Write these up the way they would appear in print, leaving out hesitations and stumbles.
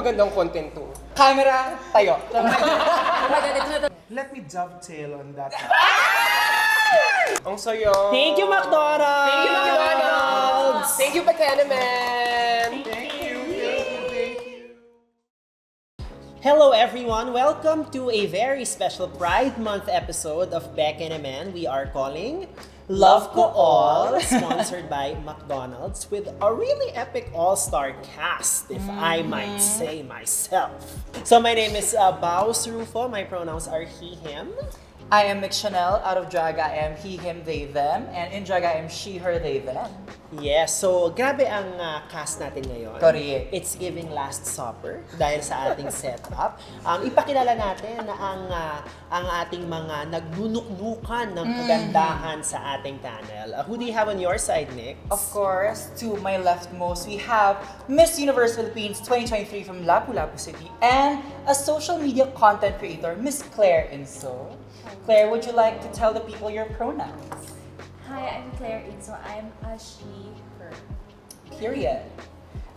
magandang content to. Camera, tayo. Let me dovetail on that. Ang sayo. Thank you, McDonald! Thank you, McDonald's! Thank you, BEKENEMEN! Thank you. Hello everyone! Welcome to a very special Pride Month episode of BEKENEMEN. We are calling Love Ko All, sponsored by McDonald's with a really epic all-star cast, if I might say myself. So my name is Baus Rufo. My pronouns are he, him. I am Chanel. Out of drag, I am he, him, they, them. And in drag, I am she, her, they, them. Yes, so grabe ang cast natin ngayon. Correct. It's giving Last Supper dahil sa ating setup. Ipakilala natin na ang ating mga nagnunuknukan ng kagandahan sa ating panel. Who do you have on your side, Nick? Of course, to my leftmost, we have Miss Universe Philippines 2023 from Lapu-Lapu City and a social media content creator, Miss Claire Inso. Claire, would you like to tell the people your pronouns? Hi, I'm Claire Inso. I'm a she, her. Period.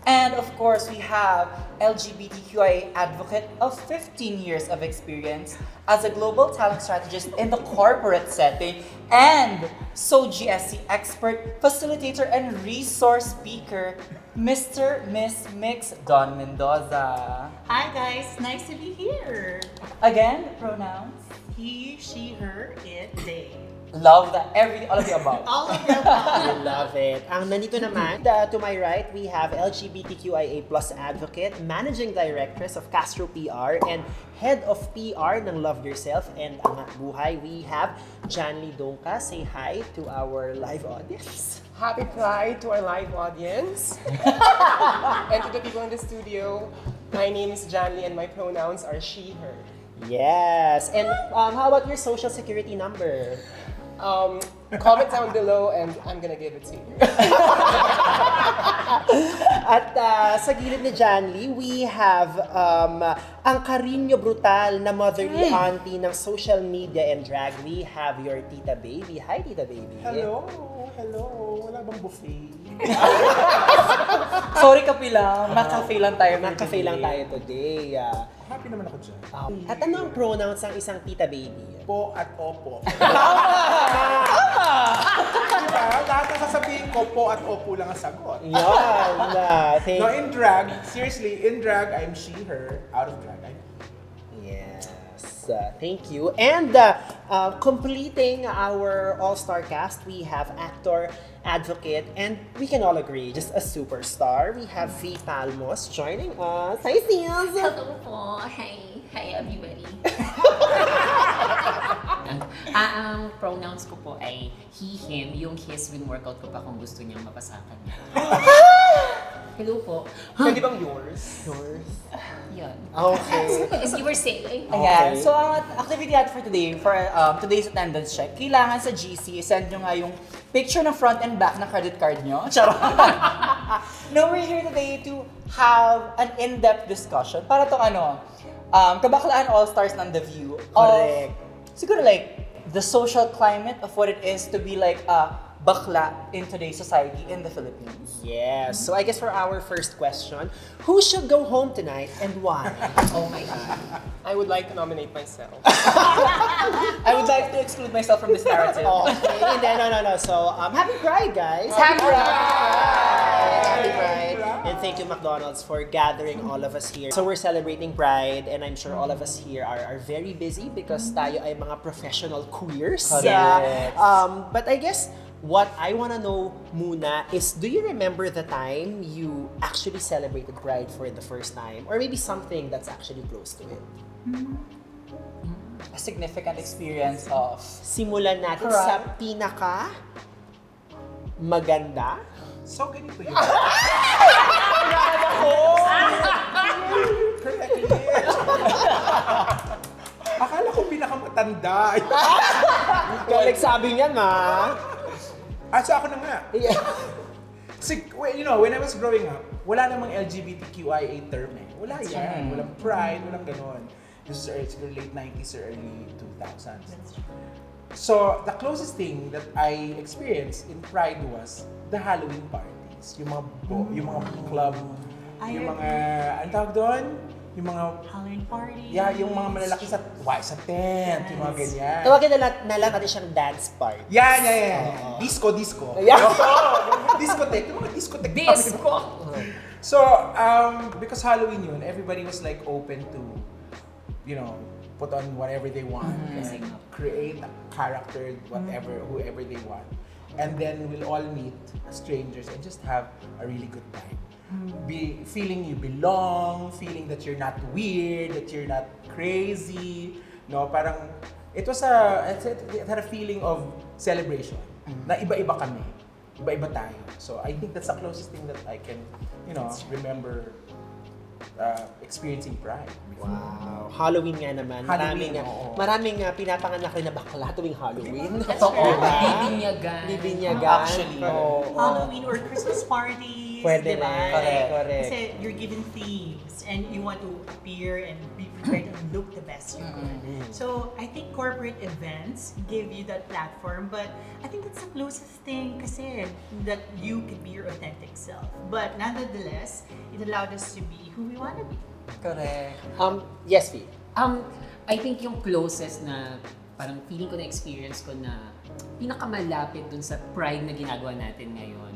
And of course, we have LGBTQIA advocate of 15 years of experience as a global talent strategist in the corporate setting and GSC expert, facilitator, and resource speaker, Mr. Miss Mix Don Mendoza. Hi guys, nice to be here. Again, pronouns. He, she, her, it, they. Love that. All of the above. All of them. I love it. Nandito naman, to my right, we have LGBTQIA+ advocate, managing directress of Castro PR, and head of PR ng Love Yourself and Angat Buhay. We have Janly Dongka. Say hi to our live audience. Happy Pride to our live audience. And to the people in the studio, my name is Janly and my pronouns are she, her. Yes. And how about your social security number? Comment down below and I'm gonna give it to you. At sa gilid ni Janly, we have ang karinyo brutal na motherly auntie ng social media and drag. We have your Tita Baby. Hi, Tita Baby. Hello. Wala bang buffet? Sorry, Kapi lang. Makafe lang tayo. Nag-cafe lang tayo today. Happy naman ako dyan. At ano ang pronouns ng isang Tita Baby? Po at opo. Tama! Diba? Lahat ng sasabihin ko, po at opo lang ang sagot. Yan. Thank No, in drag, seriously, in drag, I'm she, her. Out of drag, I'm Yes. Thank you. And completing our all-star cast, we have actor, advocate, and we can all agree, just a superstar. We have V. Palmos joining us. Hi, Sis! Hello po. Hi everybody. Ang pronouns ko po ay he, him. Yung his win-workout ko pa kung gusto niyang mapasakan niya. Hello po. Pwede bang yours? Yours? Yun. Okay. As you were saying. Ayan. Okay. So, ang activity natin for today, for today's attendance check, kailangan sa GC, send nyo nga yung picture ng front and back ng credit card nyo. Charot. No, we're here today to have an in-depth discussion para to kabaklaan all-stars ng The View. Correct. Siguro like, the social climate of what it is to be like a bakla in today's society in the Philippines. Yes. So I guess for our first question, who should go home tonight and why? Oh my God. I would like to nominate myself. I would like to exclude myself from this narrative. Okay. And then, no. So, Happy Pride, guys! Happy Pride! Happy Pride! And thank you, McDonald's, for gathering all of us here. So we're celebrating Pride, and I'm sure all of us here are very busy because tayo ay mga professional queers. Correct. But I guess what I want to know muna is, do you remember the time you actually celebrated Pride for the first time? Or maybe something that's actually close to it? A significant experience of Simulan natin Pride. sa pinaka maganda. So, ganito yun. Akala ko pinakamatanda. Like sabi niya nga. So ako na nga. Yeah. When I was growing up, wala namang LGBTQIA term eh. Wala yan. Walang pride, walang ganon. This is late 90s or early 2000s. So, the closest thing that I experienced in Pride was the Halloween parties. Yung mga club Yung mga, anong tawag doon? Yung mga, Halloween party. yeah, yung mga malalaki sa tent, yung mga ganyan. Tawagin na lang natin siyang dance part. Yeah. Disco. Yeah. Discotheque, yung mga discotheque. Disco! So, because Halloween yun, everybody was like open to, put on whatever they want and create a character, whoever they want. And then we'll all meet as strangers and just have a really good time. Feeling you belong, feeling that you're not weird, that you're not crazy. No, parang it had a feeling of celebration. Na iba-iba kami. Iba-iba tayo. So I think that's the closest thing that I can, remember experiencing Pride. Wow. Halloween nga naman. Halloween, Maraming pinapanganak rin na bakla tuwing Halloween. Totoo. Bibinyagan. Bibinyagan. Actually, Halloween or Christmas parties. Pwede diba? rin. Correct. Kasi you're given themes and you want to appear and be prepared and look the best you could. So I think corporate events give you that platform, but I think that's the closest thing kasi that you can be your authentic self. But nonetheless, it allowed us to be who we want to be. Correct. Yes, V. I think yung closest na parang feeling ko na experience ko na pinakamalapit dun sa pride na ginagawa natin ngayon.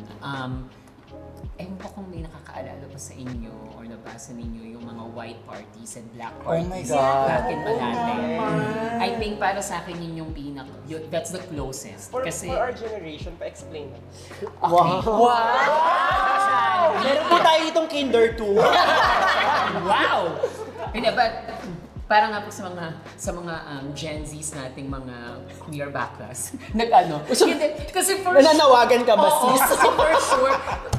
Ewan ko kung may nakakaalala pa sa inyo or nabasa ninyo yung mga white parties and black parties. Oh my God. Back in Malate. I think para sa akin yun yung that's the closest. For Kasi, our generation, pa-explain na. Wow! Meron po tayo itong Kinder 2. wow! Hindi, but para nga po sa mga Gen Zs nating mga queer baklas, hindi, kasi Nananawagan ka ba, Oo, sis? kasi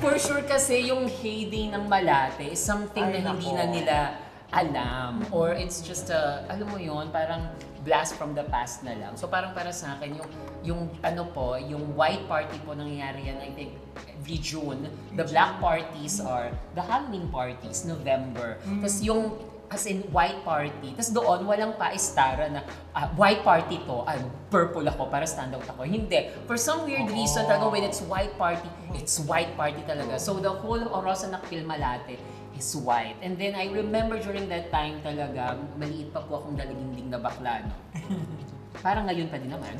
for sure kasi yung heyday ng Malate is something na hindi na nila alam. Or it's just alam mo yun, parang blast from the past na lang. So parang para sa akin, yung white party po nangyayari yan, I think, every June. The black parties are the Halloween parties, November. Tapos yung as in white party. Tapos doon, walang paistara na white party to, purple ako para stand out ako. Hindi. For some weird reason, talaga when it's white party talaga. So the whole Orosan Nakpil Malate is white. And then I remember during that time talaga, maliit pa po akong dalaginding na bakla, no? Parang ngayon pa din naman.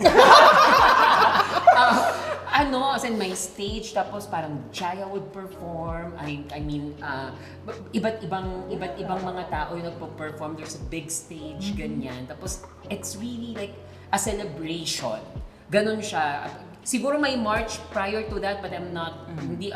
As in my stage, tapos parang Jaya would perform. I mean, iba't ibang mga tao yung nagpo-perform. There's a big stage, ganyan. Tapos it's really like a celebration. Ganon siya. Siguro may march prior to that, but I'm not, hindi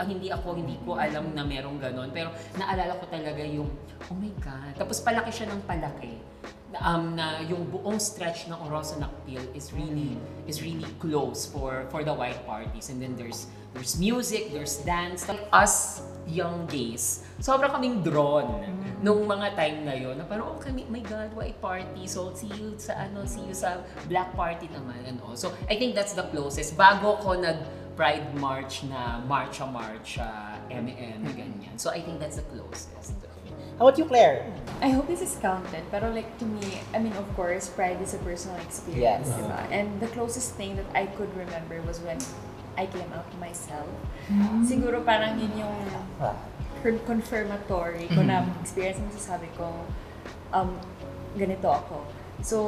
ko alam na merong ganon. Pero naalala ko talaga yung, oh my God. Tapos palaki siya ng palaki. Na yung buong stretch ng Orosan Nakpil is really close for the white parties, and then there's music, there's dance. Like us young gays, sobra kaming drawn nung mga time na yon. Na parang my God, white party. So see you sa black party naman and all. So I think that's the closest. Bago ko Pride March na March M&M ganyan. So I think that's the closest. How about you, Claire? I hope this is counted, pero like to me, I mean, of course, Pride is a personal experience, Yes. diba? And the closest thing that I could remember was when I came out to myself. Siguro parang yun yung confirmatory ko na experience mo, sasabi ko, ganito ako. So,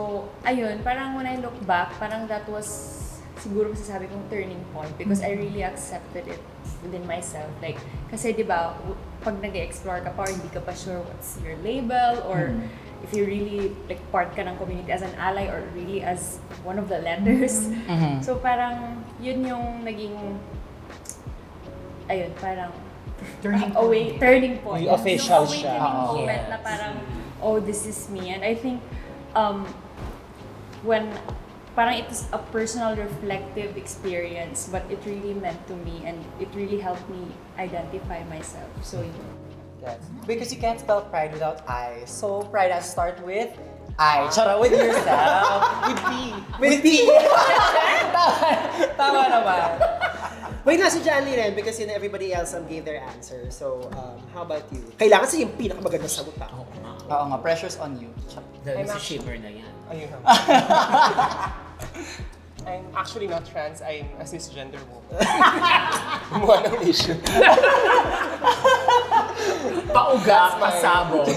ayun, parang when I look back, parang that was siguro masasabi kong turning point because I really accepted it within myself. Like, kasi di ba, pag nag-explore ka pa or hindi ka pa sure what's your label or if you really like part ka ng community as an ally or really as one of the letters. So parang yun yung naging, ayun, parang turning point. Yung official yung siya. awakening moment Yes. na parang, oh, this is me. And I think when parang it is a personal reflective experience, but it really meant to me and it really helped me identify myself. So Yes. Because you can't spell pride without I. So pride has to start with I. Chara, with yourself. With P. With P. Tama naman. Wait, nasa Janly rin because everybody else gave their answer. So, how about you? Kailangan sa yung pinakamagandang sagot pa. Oo nga, pressure's on you. Dahil sa shiver na yan. Ayun. I'm actually not trans, I'm a cisgender woman. Gumawa ng issue. Pauga, That's my- pasabog.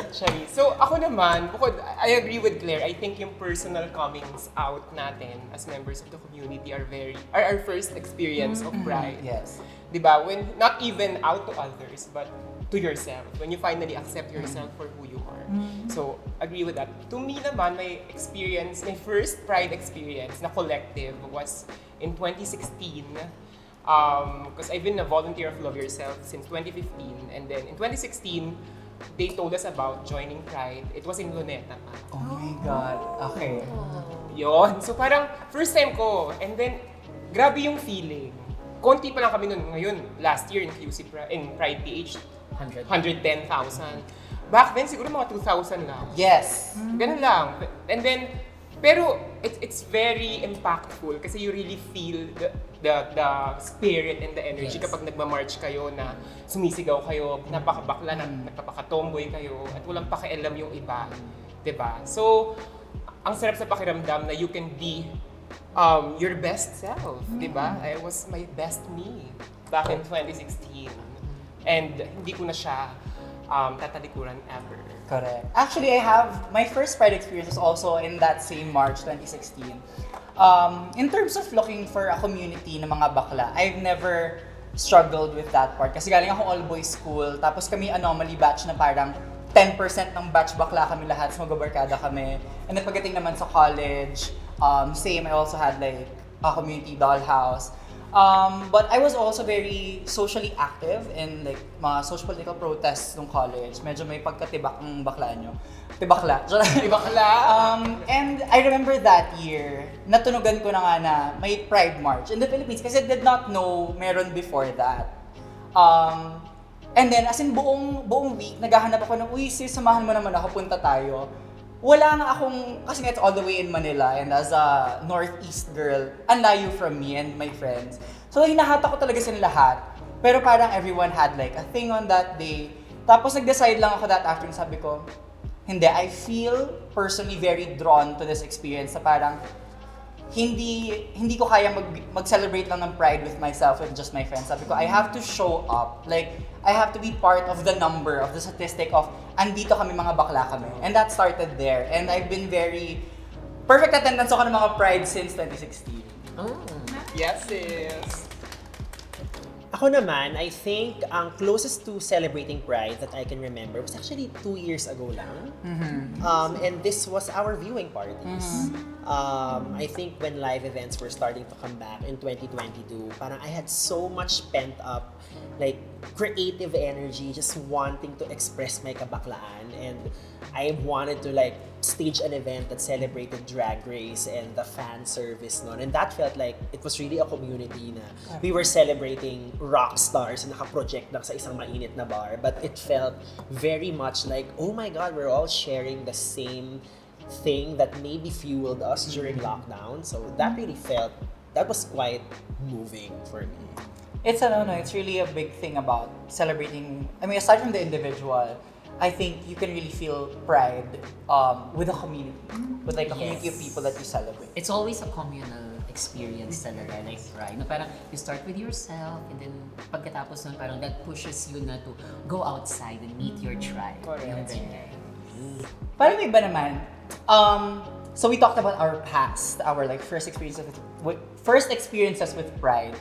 Shari. So ako naman, I agree with Claire. I think yung personal comings out natin as members of the community are our first experience of pride. Yes. Diba? When not even out to others, but to yourself. When you finally accept yourself for who you are. So, agree with that. To me naman, my first pride experience na collective was in 2016. Because I've been a volunteer of Love Yourself since 2015. And then in 2016, they told us about joining Pride. It was in Luneta pa. Oh my God. Okay. Yun. So parang first time ko. And then, grabe yung feeling. Konti pa lang kami nun. Ngayon, last year in Pride PH, 110,000. Back then, siguro mga 2,000 lang. Yes. Ganun lang. And then, pero it's very impactful kasi you really feel the spirit and the energy kapag nagmamarch kayo na sumisigaw kayo, napakabakla, nagpapakatomboy kayo, at walang pakialam yung iba. Diba? So, ang sarap sa pakiramdam na you can be your best self. Diba? I was my best me back in 2016. And hindi ko na siya tatalikuran ever. Correct. Actually, I have my first Pride experience was also in that same March 2016. In terms of looking for a community ng mga bakla, I've never struggled with that part. Kasi galing ako all-boys school, tapos kami anomaly batch na parang 10% ng batch bakla kami lahat, so magbabarkada kami. And then pagdating naman sa college, same, I also had like a community dollhouse. But I was also very socially active in like mga social political protests nung college. Medyo may pagkatibak ng bakla nyo. Tibakla. Tibakla! And I remember that year, natunugan ko na nga na may Pride March in the Philippines kasi I did not know meron before that. And then as in buong week, naghahanap ako ng, uy sis, samahan mo naman ako, punta tayo. Wala nga akong, kasi nga it's all the way in Manila and as a northeast girl, ang layo from me and my friends. So hinahata ko talaga sila lahat. Pero parang everyone had like a thing on that day. Tapos nag-decide lang ako that afternoon, sabi ko, hindi, I feel personally very drawn to this experience na parang hindi ko kaya mag-celebrate lang ng Pride with myself and just my friends. Sabi ko, I have to show up. Like, I have to be part of the number, of the statistic of andito kami, mga bakla kami. And that started there. And I've been very perfect attendance ako ng mga Pride since 2016. Yes, sis! Ako naman, I think ang closest to celebrating Pride that I can remember was actually 2 years ago lang. And this was our viewing parties. I think when live events were starting to come back in 2022, parang I had so much pent up like creative energy, just wanting to express my kabaklaan, and I wanted to like stage an event that celebrated Drag Race and the fan service noon, and that felt like it was really a community na we were celebrating rock stars na naka-project lang sa isang mainit na bar, but it felt very much like, oh my God, we're all sharing the same thing that maybe fueled us during lockdown. So that was quite moving for me. It's really a big thing about celebrating. I mean, aside from the individual, I think you can really feel pride with a community, with like a community of people that you celebrate. It's always a communal experience talaga, like Pride. No, parang you start with yourself and then pagkatapos nun parang that pushes you na to go outside and meet your tribe. Correct. Yung ganyan. Parang may iba naman. So we talked about our past, our like first experiences with Pride.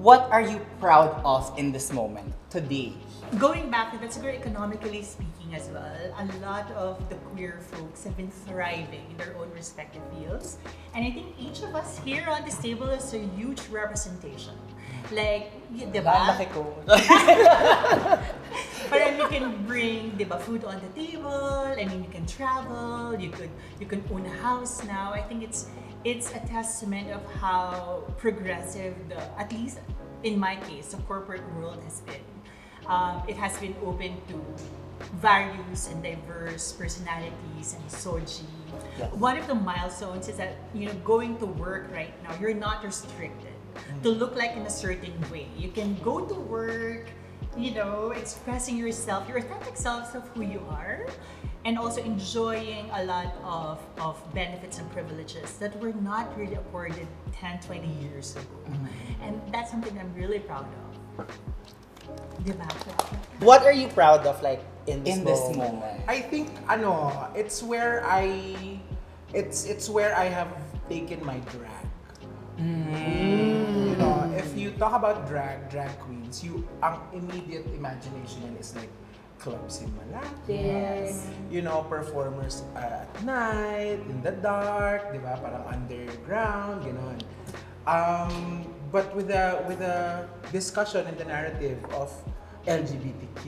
What are you proud of in this moment today? Going back, that's very economically speaking as well. A lot of the queer folks have been thriving in their own respective fields. And I think each of us here on this table is a huge representation. Like, diba? Laki ko. Parang you can bring, diba, food on the table. I mean, you can travel. You can own a house now. I think it's a testament of how progressive at least in my case, the corporate world has been. It has been open to various and diverse personalities and soji. Yeah. One of the milestones is that, going to work right now, you're not restricted to look like in a certain way. You can go to work, expressing yourself, your authentic self of who you are, and also enjoying a lot of benefits and privileges that were not really accorded 10, 20 years ago. And that's something I'm really proud of. Diba? What are you proud of, like, in this In this moment? moment. I think it's where I have taken my drag. You know, if you talk about drag queens, ang immediate imagination yan is like clubs in Malate, you know, performers at night, in the dark, di ba? Parang underground, gano'n. But with the discussion and the narrative of LGBTQ,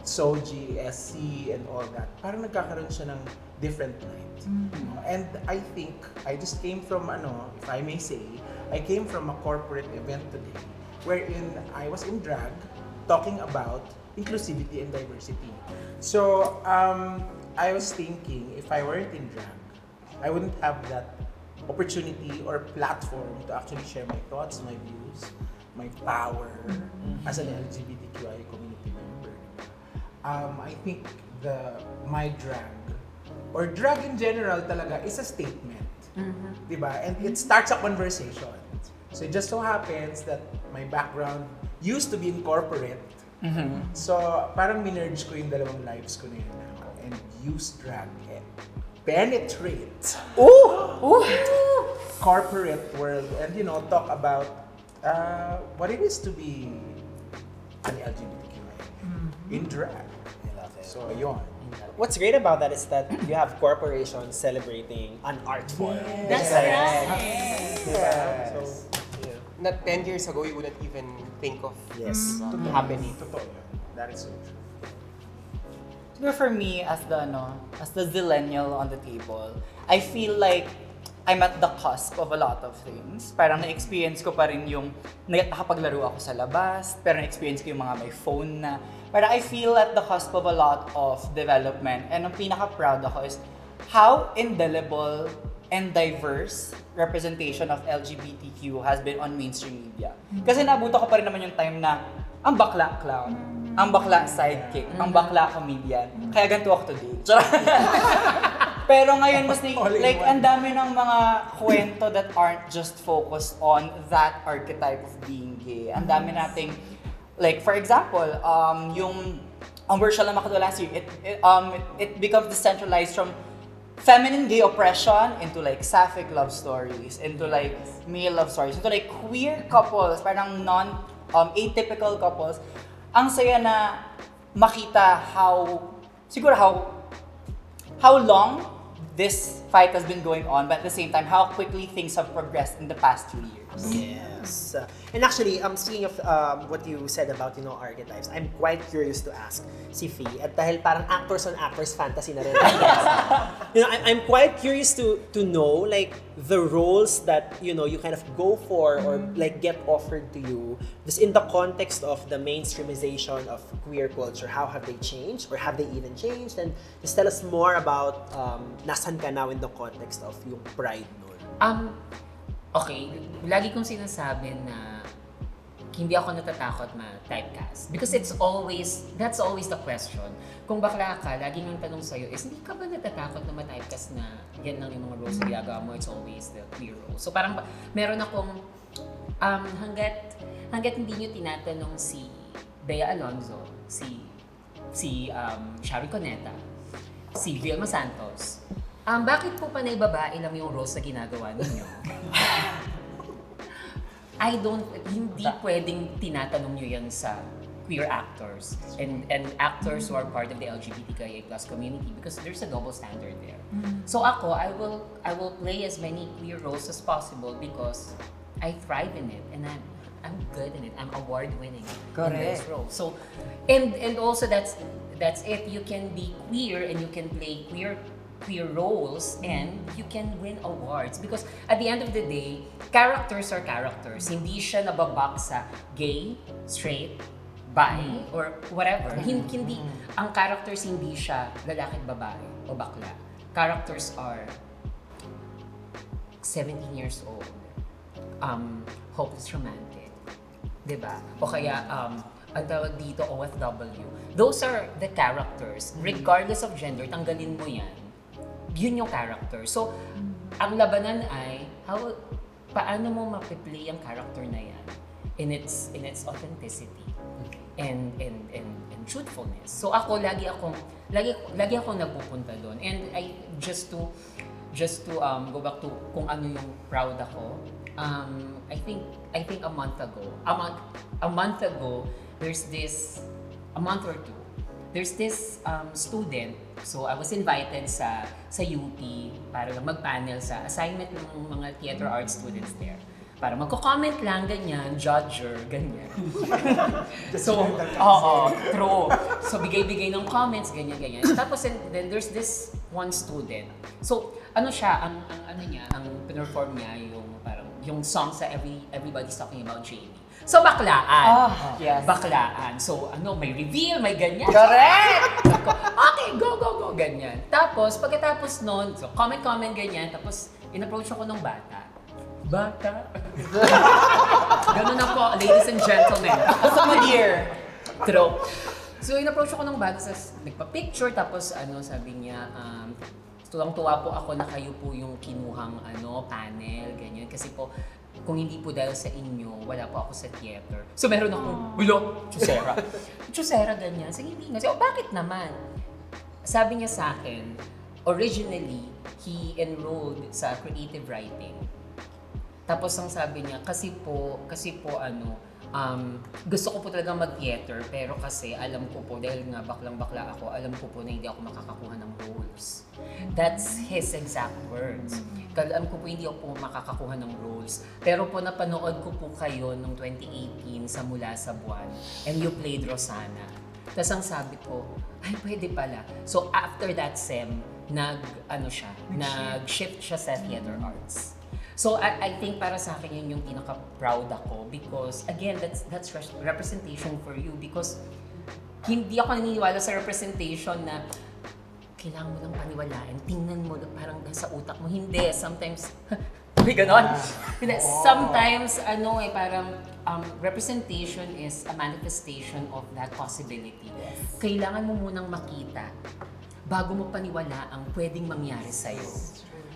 SOGI, SC, and all that, parang nagkakaroon siya ng different light. You know? And I think, I just came from, if I may say, I came from a corporate event today wherein I was in drag talking about inclusivity and diversity. So, I was thinking, if I weren't in drag, I wouldn't have that opportunity or platform to actually share my thoughts, my views, my power as an LGBTQI community member. I think my drag or drag in general talaga is a statement, diba? And it starts a conversation. So it just so happens that my background used to be in corporate. So parang minerge ko yung dalawang lives ko na yun now and use drag and penetrate corporate world and talk about what it is to be an LGBTQI in drag. I love it. So ayun. What's great about that is that you have corporations celebrating an art form. That's right. Yes. So, yeah. Not 10 years ago, you wouldn't even think of Yes. happening. Totoo yun. That is so true. Siguro for me, as the zillennial on the table, I feel like I'm at the cusp of a lot of things. Parang na-experience ko pa rin yung nakapaglaro ako sa labas, pero na-experience ko yung mga may phone na. Parang I feel at the cusp of a lot of development. And ang pinaka-proud ako is how indelible and diverse representation of LGBTQ has been on mainstream media. Kasi nabuto ko pa rin naman yung time na ang bakla clown, ang bakla sidekick, ang bakla comedian. Kaya ganito ako today. Pero ngayon mas like ang dami ng mga kwento that aren't just focused on that archetype of being gay. Ang dami nating like for example, yung ang version na makadala last year, it becomes decentralized from feminine gay oppression into like sapphic love stories, into like male love stories, into like queer couples, parang atypical couples. Ang saya na makita how long this fight has been going on, but at the same time, how quickly things have progressed in the past 2 years. Yes. And actually, speaking of what you said about, archetypes, I'm quite curious to ask si Fee, at dahil parang actors on actors fantasy na rin. I'm quite curious to know, like, the roles that, you kind of go for or, like, get offered to you, just in the context of the mainstreamization of queer culture. How have they changed? Or have they even changed? And just tell us more about nasan ka now in the context of yung pride nun. Okay, lagi kong sinasabi na hindi ako natatakot ma-typecast. Because that's always the question. Kung bakla ka, laging ang tanong sa'yo is, hindi ka ba natatakot na ma-typecast na yan lang yung mga roles na ginagawa mo, it's always the queer role. So parang meron akong, hanggat hindi nyo tinatanong si Bea Alonzo, si Shari Coneta, si Vilma Santos, bakit po panay babae lang yung roles na ginagawa ninyo? Hindi pwedeng tinatanong nyo yan sa queer actors and actors who are part of the LGBTQIA+ community because there's a double standard there. So ako, I will play as many queer roles as possible because I thrive in it and I'm good in it. I'm award-winning in those roles. So, and also that's it. You can be queer and you can play queer roles and you can win awards because at the end of the day, characters are characters. Hindi siya nababox sa gay, straight, bi, or whatever. Hindi, ang characters hindi siya lalaki at babae o bakla. Characters are 17 years old, hopeless romantic, diba? O kaya, ang tawag dito, OFW. Those are the characters. Regardless of gender, tanggalin mo yan. Yun yung character. So, ang labanan ay, paano mo mapiplay ang character na yan in its authenticity. and truthfulness. So ako lagi akong nagpupunta doon. And I just to go back to kung ano yung proud ako. I think a month ago there's this student. So I was invited sa UP para lang mag-panel sa assignment ng mga theater arts students there. Para magko-comment lang, ganyan, judger, ganyan. So, true. So, bigay-bigay ng comments, ganyan. Tapos, and then there's this one student. So, ano siya, ang perform niya, yung parang, yung song sa everybody's talking about Jamie. So, baklaan. Yes. Baklaan. So, may reveal, may ganyan. Correct! Sabi ko, okay, go, ganyan. Tapos, pagkatapos nun, so, comment, ganyan. Tapos, in-approach ako ng bata. Ganun na po, ladies and gentlemen. Dear. True. So, in-approach ako ng bata, nagpa-picture, tapos sabi niya, tuwang-tuwa po ako na kayo po yung kinuhang panel, ganyan. Kasi po, kung hindi po dahil sa inyo, wala po ako sa theater. So, meron akong, Chusera, ganyan. So, hindi nga. So, bakit naman? Sabi niya sa akin, originally, he enrolled sa creative writing. Tapos ang sabi niya, kasi po gusto ko po talaga mag-theater, pero kasi alam ko po, dahil nga baklang-bakla ako, alam ko po na hindi ako makakakuha ng roles. That's his exact words. Alam ko po hindi ako po makakakuha ng roles. Pero po napanood ko po kayo noong 2018 sa Mula sa Buwan, and you played Rosana. Tapos ang sabi ko, ay pwede pala. So after that sem, nag-shift siya sa theater arts. So I think para sa akin yun yung pinaka-proud ako because again that's representation for you because hindi ako naniniwala sa representation na kailangan mo lang paniwalaan, tingnan mo parang nasa utak mo. Hindi, sometimes may ganon. Sometimes parang representation is a manifestation of that possibility. Kailangan mo munang makita bago mo paniwala ang pwedeng mangyari sa'yo.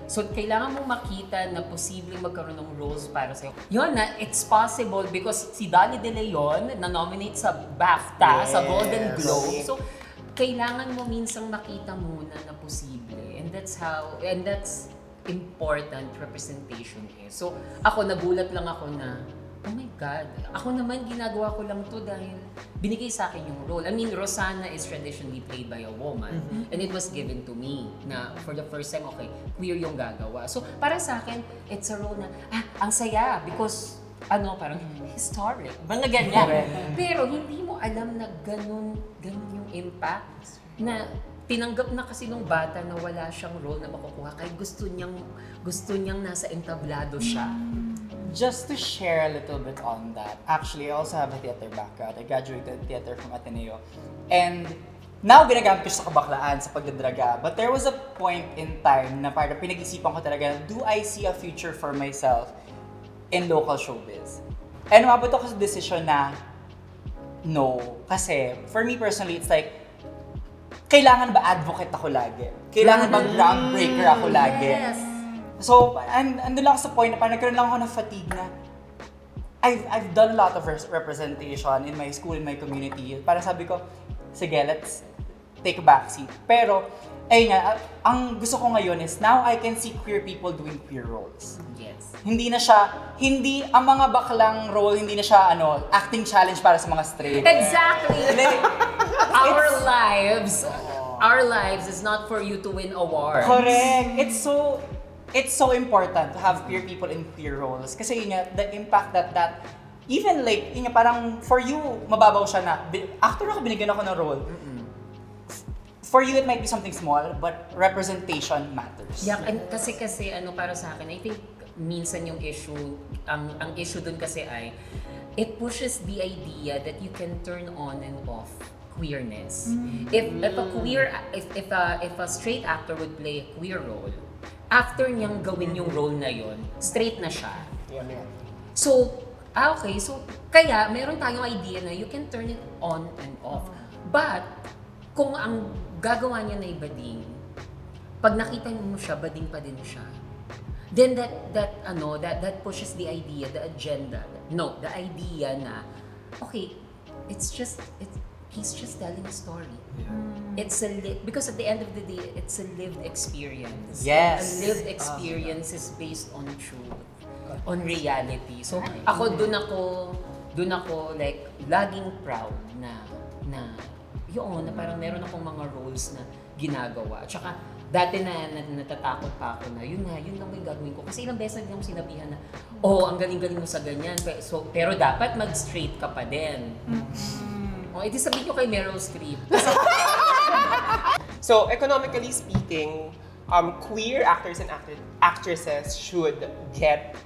So, kailangan mong makita na posibleng magkaroon ng roles para sa'yo. Yun na, it's possible because si Donnie De Leon na-nominate sa BAFTA, sa Golden Globe. So, kailangan mo minsang makita muna na posible. And that's important representation is. So, ako, nagulat lang ako na, oh my God, ako naman ginagawa ko lang to dahil binigay sa akin yung role. I mean, Rosana is traditionally played by a woman and it was given to me na for the first time, okay, queer yung gagawa. So, para sa akin, it's a role na, ang saya because, parang historic, mga ganyan. Pero hindi mo alam na ganun yung impact na tinanggap na kasi nung bata na wala siyang role na makukuha kahit gusto niyang nasa entablado siya. Just to share a little bit on that, actually, I also have a theater background. I graduated theater from Ateneo. And now, ginagamit ko sa kabaklaan, sa pagdadraga. But there was a point in time na parang pinag-isipan ko talaga, do I see a future for myself in local showbiz? And umabot ako sa decision na, no. Kasi, for me personally, it's like, kailangan ba advocate ako lagi? Kailangan ba groundbreaker ako lagi? Yes. So, andun lang ako sa point na parang nagkaroon lang ako ng fatigue na I've done a lot of representation in my school, in my community. Parang sabi ko, sige, let's take a backseat. Pero, ayun nga, ang gusto ko ngayon is now I can see queer people doing queer roles. Yes. Hindi ang mga baklang role, hindi na siya acting challenge para sa mga straight. Exactly. Our lives is not for you to win awards. Correct. It's so important to have queer people in queer roles. Kasi yun nga, the impact that even like, yun nga, parang for you, mababaw siya na, actor ako, binigyan ako ng role. For you, it might be something small, but representation matters. Yeah, and kasi para sa akin, I think minsan yung issue, ang issue dun kasi ay, it pushes the idea that you can turn on and off queerness. If a straight actor would play a queer role, after niyang gawin yung role na yon, straight na siya. So, okay. So, kaya meron tayong idea na you can turn it on and off. But, kung ang gagawa niya na ibading, pag nakita mo siya, bading pa din siya. Then that pushes the idea, the agenda. No, the idea na, okay, he's just telling a story. It's because at the end of the day, it's a lived experience. Yes. A lived experience is based on truth, on reality. So ako doon ako like laging proud na yun, na parang meron akong mga roles na ginagawa. Tsaka dati na natatakot pa ako na yun lang yung gagawin ko. Kasi ilang beses din akong sinabihan na, ang galing-galing mo sa ganyan. Pero dapat mag-straight ka pa din. Edi sabihin nyo kay Meryl Streep. So, economically speaking, queer actors and actresses should get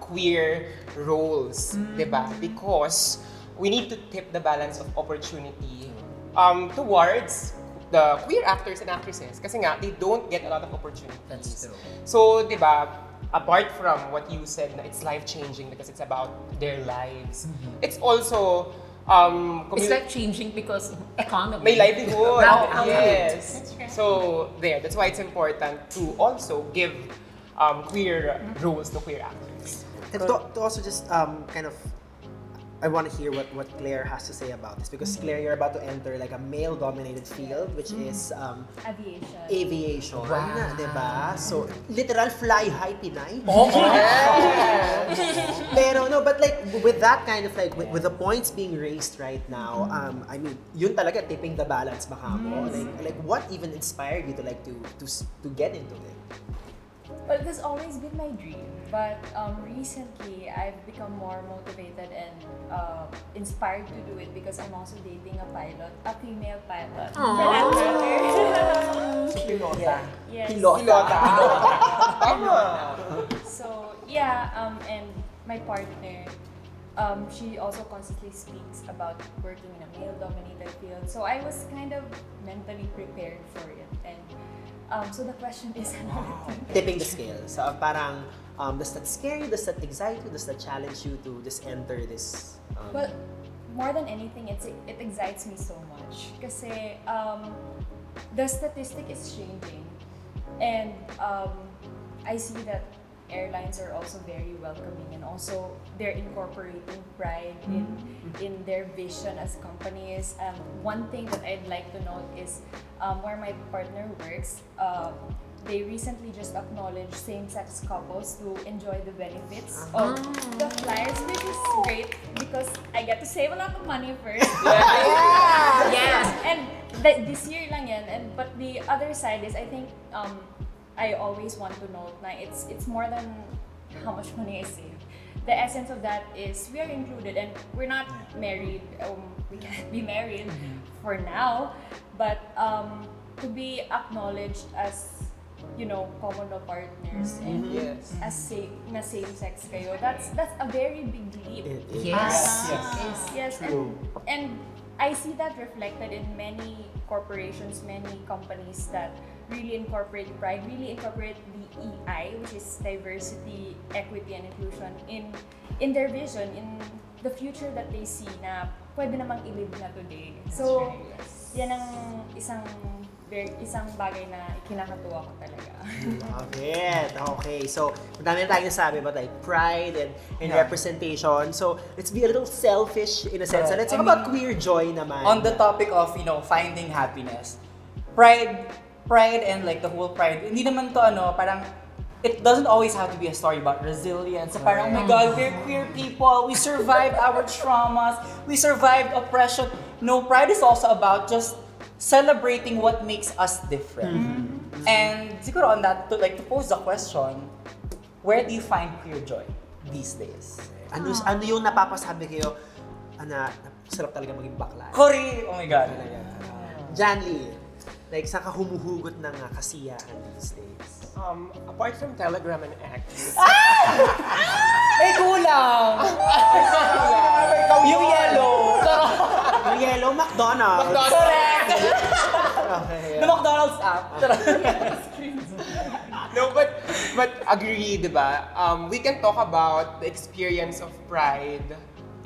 queer roles, diba? Because we need to tip the balance of opportunity towards the queer actors and actresses. Kasi nga, they don't get a lot of opportunities. That's true. So, diba, apart from what you said na it's life-changing because it's about their lives, it's also It's like changing because economy. may livelihood. Right. Yes. That's right. So that's why it's important to also give queer roles to queer actors. And to also just kind of, I want to hear what Claire has to say about this because Claire, you're about to enter like a male-dominated field, which is Aviation. aviation, diba? So literal fly high Pinay. Pero no, but like with that kind of like with the points being raised right now, I mean, yun talaga tipping the balance baka mo. Like what even inspired you to like to get into it? Well, it has always been my dream, but recently I've become more motivated and inspired to do it because I'm also dating a female pilot. For that matter. Pilota. Yes. Pilota. So yeah, and my partner, she also constantly speaks about working in a male-dominated field. So I was kind of mentally prepared for it, and so the question is, Tipping the scale. So parang does that scare you? Does that excite you? Does that challenge you to just enter this? well, more than anything, it excites me so much kasi the statistic is changing, and I see that airlines are also very welcoming, and also they're incorporating pride in their vision as companies. One thing that I'd like to note is where my partner works, they recently just acknowledged same-sex couples to enjoy the benefits of the flights, which is great because I get to save a lot of money first. Yes. And this year lang yan. But the other side is, I think, I always want to note na it's more than how much money I save. The essence of that is we are included and we're not married. We can't be married for now, but to be acknowledged as, you know, common law partners and Yes. as same-sex kayo, that's a very big leap. Yes. Yes, and I see that reflected in many corporations, many companies that really incorporate pride, really incorporate the EI, which is diversity, equity, and inclusion in their vision, in the future that they see na pwede namang i-live na today. So, yan ang isang bagay na kinakatuwa ko talaga. Love it. Okay, so madami na tayong nasabi about like pride and representation. So let's be a little selfish in a sense. And let's talk about queer joy naman. On the topic of, finding happiness, pride and like the whole pride, hindi naman to parang it doesn't always have to be a story about resilience. So parang, oh my God, we're queer people, we survived our traumas, we survived oppression. No, pride is also about just celebrating what makes us different. And siguro on that, to pose the question, where do you find queer joy these days? Ano yung napapasabi kayo, sarap talaga maging baklaan? Cory! Oh my God. Janly, like saan ka humuhugot ng kasiyahan these days? Apart from Telegram and X, May kulang! Yung yellow! Yung yellow, McDonald. Correct! Okay. The McDonald's app. no, but agree, diba? We can talk about the experience of pride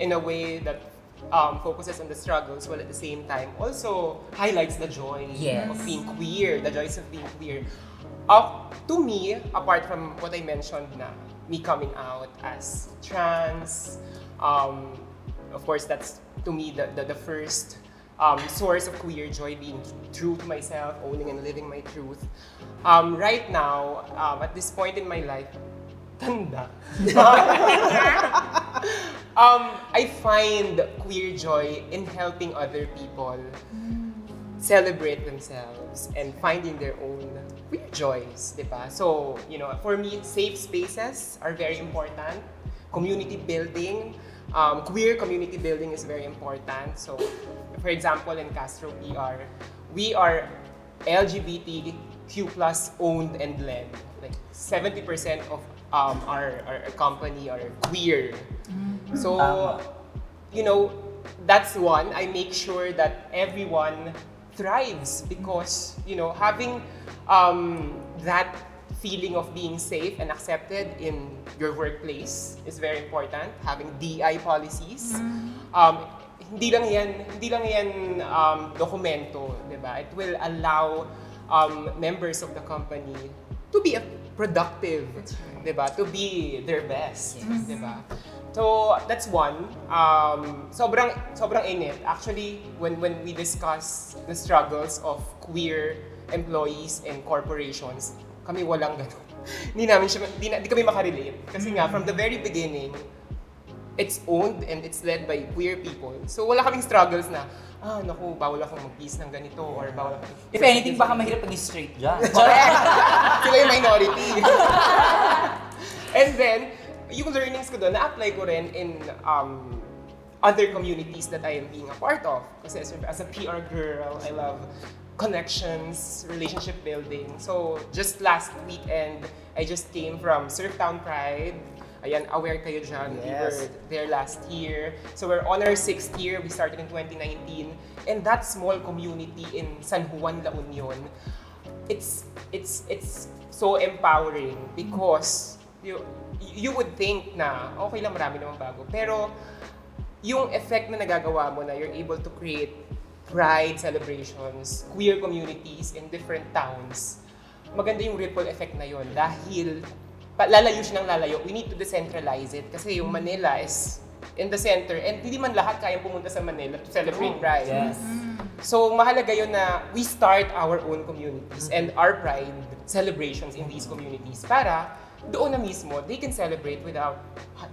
in a way that focuses on the struggles while at the same time also highlights the joy of being queer, the joys of being queer. To me, apart from what I mentioned na me coming out as trans, of course that's to me, the first source of queer joy, being true to myself, owning and living my truth. Right now, at this point in my life, tanda. I find queer joy in helping other people celebrate themselves and finding their own queer joys, di ba? So, for me, safe spaces are very important. Community building, queer community building is very important. So, for example, in Castro PR, we are LGBTQ+ owned and led. Like 70% of our company are queer. So, that's one. I make sure that everyone thrives because, having that feeling of being safe and accepted in your workplace is very important. Having DI policies. Hindi lang yan dokumento, di ba? It will allow members of the company to be productive, di ba? To be their best, di ba? So that's one. Sobrang init. Actually, when we discuss the struggles of queer employees in corporations, kami walang ganun. Hindi kami makarelate. Kasi nga, from the very beginning, it's owned and it's led by queer people. So wala kaming struggles na, naku, bawal akong mag-peace ng ganito or bawal akong... If anything, baka mahirap maging straight dyan. Sila yung minority. And then, yung learnings ko doon, na-apply ko rin in other communities that I am being a part of. Kasi as a PR girl, I love connections, relationship building. So, just last weekend, I just came from Surftown Pride. Ayan, aware kayo dyan. Yes. We were there last year. So, we're on our 6th year. We started in 2019. And that small community in San Juan, La Union, it's so empowering because you would think na okay lang, marami namang bago. Pero yung effect na nagagawa mo na you're able to create pride celebrations, queer communities in different towns, maganda yung ripple effect na yon dahil lalayo siya ng lalayo. We need to decentralize it kasi yung Manila is in the center and hindi man lahat kayang pumunta sa Manila to celebrate Pride. Yes. So mahalaga yun na we start our own communities and our Pride celebrations in these communities para doon na mismo they can celebrate without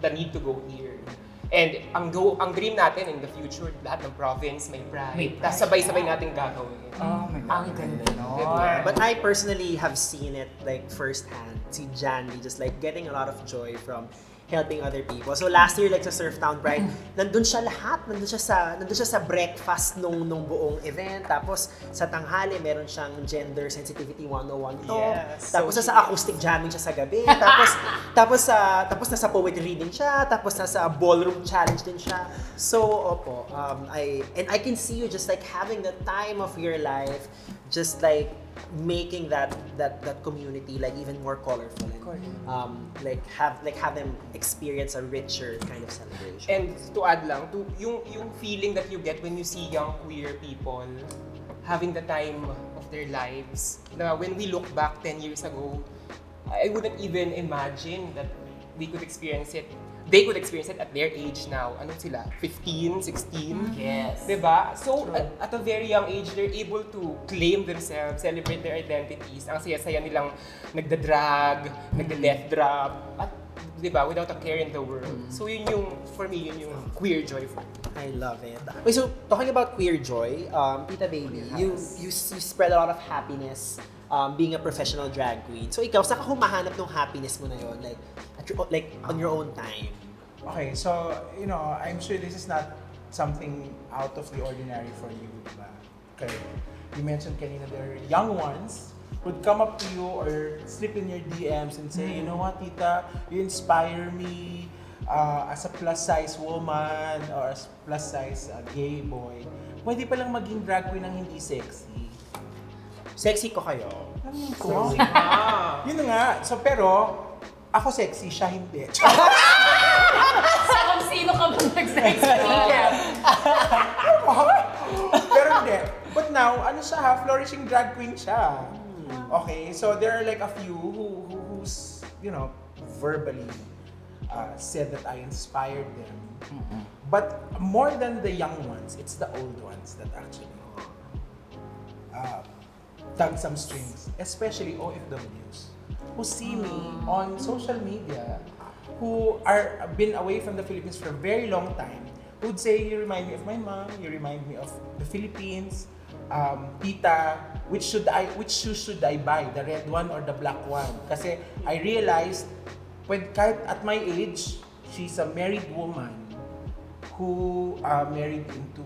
the need to go here. And ang dream natin in the future, lahat ng province may Pride. Tapos sabay-sabay natin gagawin. Oh my God. Ang ganda nun. Diba? But I personally have seen it like firsthand. Si Jandy just like getting a lot of joy from helping other people. So last year like sa Surftown Pride, nandun siya lahat, nandun siya sa breakfast nung buong event. Tapos sa tanghali meron siyang gender sensitivity 101 talk. Yes, Tapos so sa acoustic jamming siya sa gabi. Tapos nasa poetry reading siya, tapos nasa ballroom challenge din siya. So opo, I can see you just like having the time of your life, just like making that community like even more colorful and have them experience a richer kind of celebration. And to add lang, yung feeling that you get when you see young queer people having the time of their lives, na when we look back 10 years ago, I wouldn't even imagine that they could experience it at their age now. Ano sila? 15, 16? Yes. Diba? So, at a very young age, they're able to claim themselves, celebrate their identities. Ang saya-saya nilang nagda-drag, nagda-death drop, at diba, without a care in the world. So, for me, yun yung queer joy for me. I love it. Okay, so talking about queer joy, Tita Baby, you spread a lot of happiness being a professional drag queen. So ikaw, saan ka humahanap ng happiness mo na yun? Like on your own time? Okay, so, I'm sure this is not something out of the ordinary for you, diba? Okay, you mentioned kanina there are young ones would come up to you or slip in your DMs and say, you know what, Tita, you inspire me as a plus-size woman or as plus-size gay boy. Pwede palang maging drag queen ng hindi sexy. Sexy ko kayo. So, yun nga. So, pero, ako sexy, siya hindi. Sa kung sino ka bang nag-sexy? Pero hindi. But now, ano siya, flourishing drag queen siya. Okay, so there are like a few who's, verbally said that I inspired them. But more than the young ones, it's the old ones that actually tug some strings, especially OFWs who see me on social media, who are been away from the Philippines for a very long time, who'd say, you remind me of my mom, you remind me of the Philippines, tita, which shoe should I buy, the red one or the black one? Kasi I realized, kahit at my age, she's a married woman who married into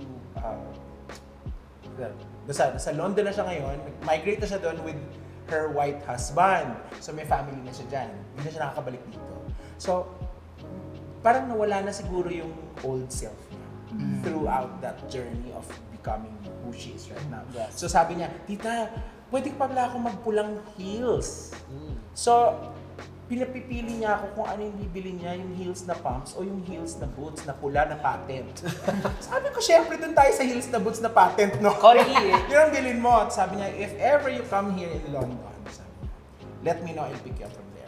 sa London na siya ngayon, migrate na siya doon with her white husband. So may family na siya dyan. Hindi na siya nakakabalik dito. So, parang nawala na siguro yung old self niya throughout that journey of becoming who she is right now. Yes. So sabi niya, tita, pwede pa pala ako magpulang heels. So, pinapipili niya ako kung ano yung bibili niya, yung heels na pumps o yung heels na boots na pula na patent. Sabi ko, syempre dun tayo sa heels na boots na patent, no? Correct. Yun ang bilhin mo. At sabi niya, if ever you come here in London, sabi niya, let me know, I'll pick you up from there.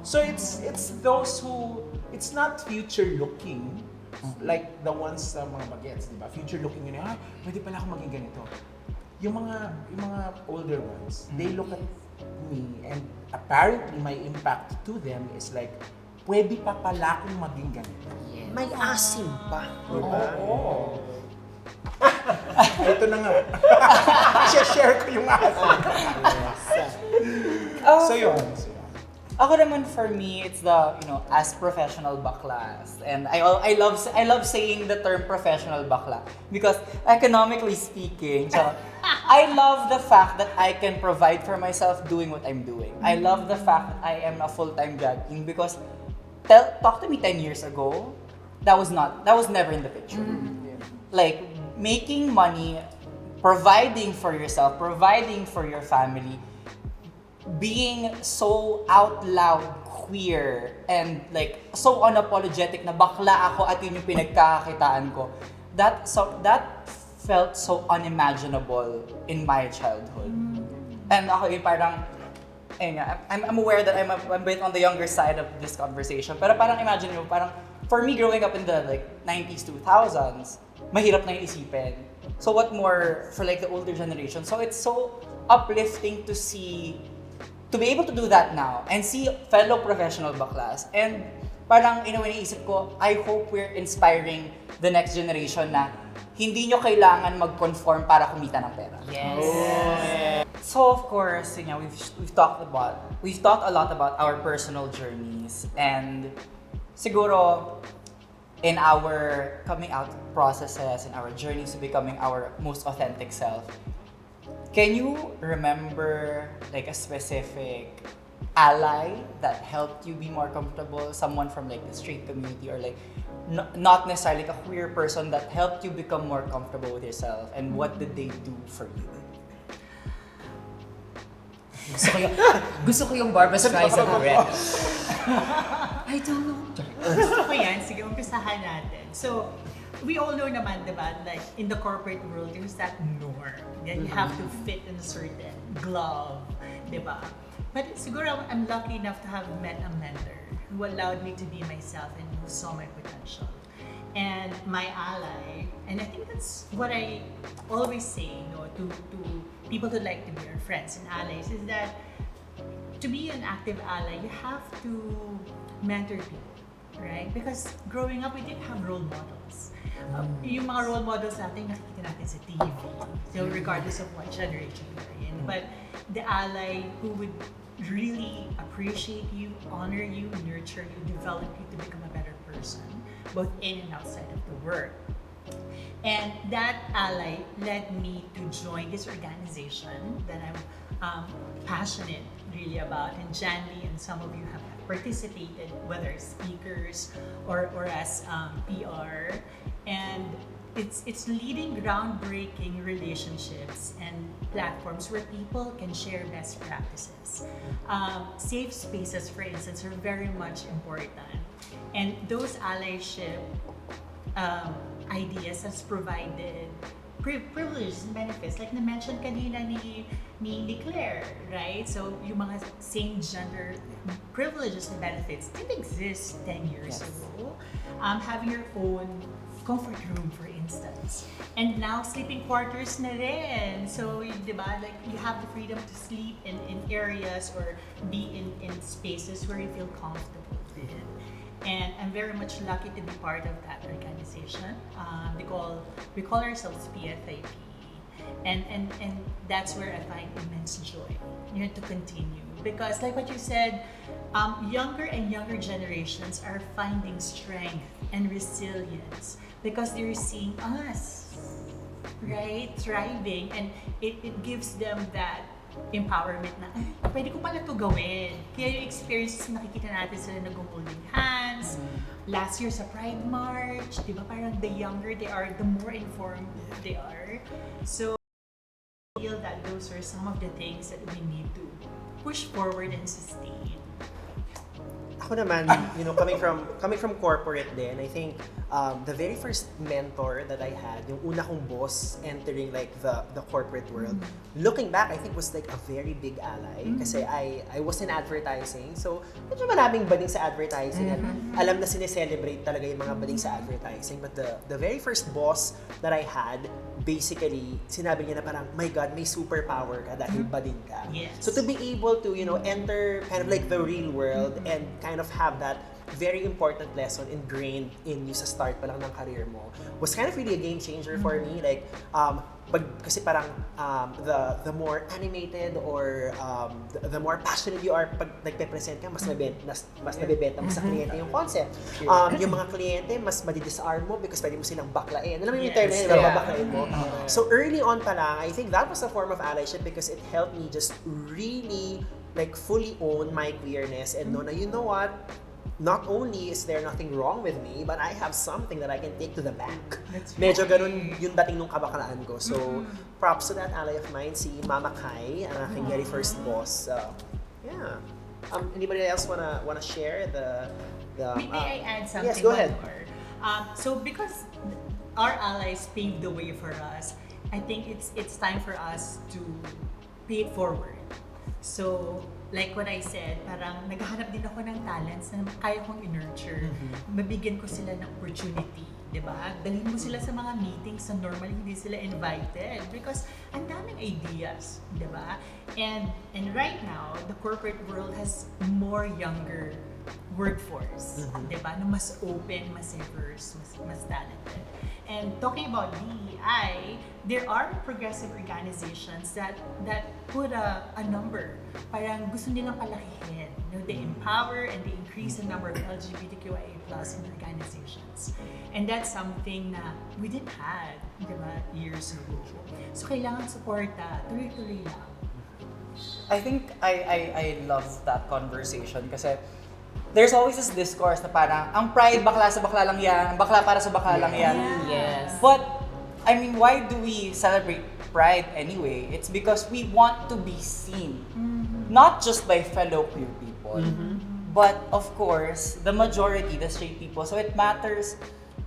So it's those who, it's not future looking, like the ones sa mga bagets, di ba? Future looking yun, pwede pala ako maging ganito. Yung mga older ones, they look at me and apparently my impact to them is like, pwede pa pala akong maging ganito. May asim pa. Diba? Oo. Ito na nga. Share ko yung asin. So yun. Ako naman, for me, it's the, as professional baklas. And I love saying the term professional bakla because economically speaking, I love the fact that I can provide for myself doing what I'm doing. I love the fact that I am a full-time drag queen because talk to me 10 years ago, that was never in the picture. Like, making money, providing for yourself, providing for your family, being so out loud queer and like so unapologetic na bakla ako at yun yung pinagkakakitaan ko, that felt so unimaginable in my childhood. And ako parang I'm aware that I'm a bit on the younger side of this conversation, pero parang imagine mo, parang for me growing up in the like 90s, 2000s, mahirap na yung isipin. So what more for like the older generation? So it's so uplifting to be able to do that now and see fellow professional baklas. And parang iniisip ko, I hope we're inspiring the next generation na hindi nyo kailangan mag-conform para kumita ng pera. Yes. So of course, we've talked a lot about our personal journeys, and siguro in our coming out processes, in our journeys to becoming our most authentic self, can you remember like a specific ally that helped you be more comfortable? Someone from like the straight community or like not necessarily like a queer person that helped you become more comfortable with yourself, and what did they do for you? Gusto ko yung Barbra Streisand rep. I don't know. Gusto ko yan. Sige, umpisahan natin. So, we all know naman, diba, like in the corporate world, there's that norm. Then you have to fit in a certain glove, diba? But siguro I'm lucky enough to have met a mentor who allowed me to be myself and who saw my potential. And my ally, and I think that's what I always say, to people who like to be our friends and allies, is that to be an active ally, you have to mentor people, right? Because growing up, we didn't have role models. Yung mga role models natin, nakikita natin sa TV. So regardless of what generation you're in. But the ally who would really appreciate you, honor you, nurture you, develop you to become a better person, both in and outside of the work. And that ally led me to join this organization that I'm passionate really about. And Janly and some of you have participated, whether as speakers or as PR. And it's leading groundbreaking relationships and platforms where people can share best practices. Safe spaces, for instance, are very much important. And those allyship ideas has provided privileges and benefits. Like na-mention kanina ni Claire, right? So yung mga same gender privileges and benefits didn't exist 10 years ago. Having your own comfort room, for instance. And now, sleeping quarters na rin. So, di ba, like, you have the freedom to sleep in areas or be in spaces where you feel comfortable with. And I'm very much lucky to be part of that organization. We call ourselves PFIP. And that's where I find immense joy, to continue. Because like what you said, younger and younger generations are finding strength and resilience because they're seeing us, right, thriving, and it gives them that empowerment na, pwede ko pala ito gawin. Kaya yung experiences nakikita natin sila nag-holding hands, last year sa Pride March, di ba, parang the younger they are, the more informed they are. So, I feel that those are some of the things that we need to push forward and sustain. Ako naman, coming from corporate din, I think the very first mentor that I had, yung una kong boss entering like the corporate world, looking back, I think was like a very big ally kasi I was in advertising. So, medyo maraming bading sa advertising at alam na sineselebrate talaga yung mga bading sa advertising. But the very first boss that I had, basically, sinabi niya na parang, my God, may superpower ka dahil bading ka. Yes. So to be able to, enter kind of like the real world and kind of have that very important lesson ingrained in you sa start pa lang ng career mo was kind of really a game changer for me. Like, kasi parang the more animated or the more passionate you are pag nagpe-present ka, mas nabibenta mo sa kliyente yung concept. Yung mga kliyente, mas madi-disarm mo because pwede mo silang baklain. Alam mo yung term na yun, babaklain mo. So early on pa lang, I think that was a form of allyship because it helped me just really like fully own my queerness and know na, you know what, not only is there nothing wrong with me, but I have something that I can take to the bank. Medyo ganun yung dating nung kabaklaan ko. So, props to that ally of mine, si Mama Kai, ang aking very first boss. Yeah. Anybody else wanna share the May I add something? Yes, go ahead. More? So because our allies paved the way for us, I think it's time for us to pay it forward. So, like what I said, parang naghahanap din ako ng talents na kaya kong i-nurture. Mabigyan ko sila ng opportunity, di ba? Dalhin mo sila sa mga meetings na normally hindi sila invited because ang daming ideas, di ba? And right now, the corporate world has more younger workforce, di ba? Na mas open, mas diverse, mas talented. And talking about DEI, there are progressive organizations that put a number. Parang gusto nilang palakihin. They empower and they increase the number of LGBTQIA+ in organizations. And that's something na we didn't have, di ba, years ago. So kailangan suporta, tuloy-tuloy lang. I think I love that conversation kasi there's always this discourse na parang, ang pride, bakla sa bakla lang yan, bakla para sa bakla lang yan. Yes. But, I mean, why do we celebrate pride anyway? It's because we want to be seen. Not just by fellow queer people, but of course, the majority, the straight people. So it matters,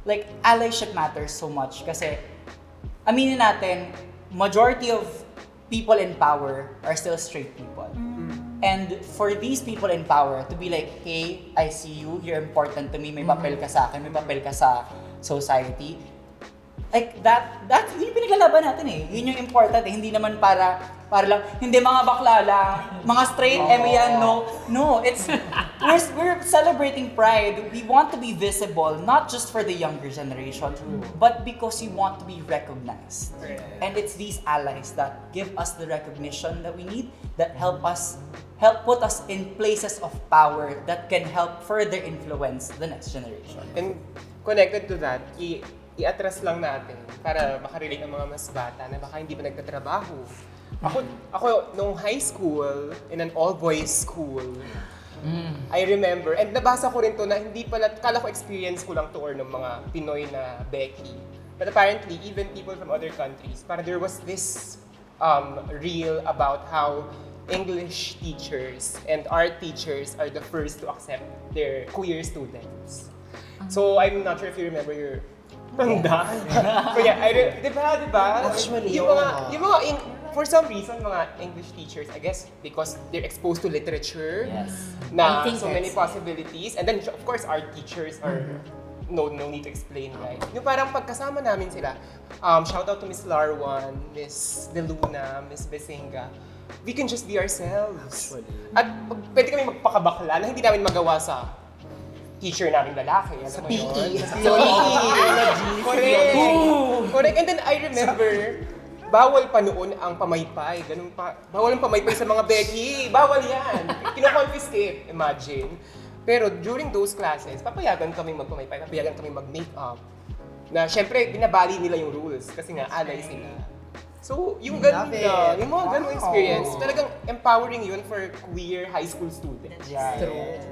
like, allyship matters so much kasi, aminin natin, majority of people in power are still straight people. And for these people in power to be like, hey, I see you, you're important to me, may papel ka sa akin, may papel ka sa society. Like, that's yun yung pinaglalaban natin eh. Yun yung important eh. Hindi naman para lang, hindi mga bakla lang, mga straight, yan, no. No, it's, we're celebrating pride. We want to be visible, not just for the younger generation, but because we want to be recognized. And it's these allies that give us the recognition that we need, that help put us in places of power that can help further influence the next generation. And connected to that, i-atras lang natin para makarelate ang mga mas bata na baka hindi pa nagtatrabaho. Ako nung high school, in an all-boys school, I remember, and nabasa ko rin to na hindi pala, kala ko experience ko lang to or ng mga Pinoy na Becky. But apparently, even people from other countries, para there was this reel about how English teachers and art teachers are the first to accept their queer students. So I'm not sure if you remember Tandaan. Kaya, diba? Actually, yung mga, for some reason, mga English teachers, I guess, because they're exposed to literature, na I think so many that's- possibilities. And then, of course, our teachers are, no need to explain, right? Yung parang pagkasama namin sila, shout out to Miss Larwan, Miss De Luna, Miss Besinga, we can just be ourselves. At pwede kami magpakabakla na hindi namin magawa sa teacher namin lalaki. Sa PE. Correct. And then I remember, bawal pa noon ang pamaypay. Ganun pa. Bawal ang pamaypay sa mga Becky. Bawal yan. Kino-confiscate. Imagine. Pero during those classes, papayagan kami magpamaypay, papayagan kami mag-makeup. Na syempre, binabali nila yung rules kasi nga alay sila. So, yung ganun Love na, it. yung mga ganung experience, talagang empowering yun for queer high school students. Yeah. True.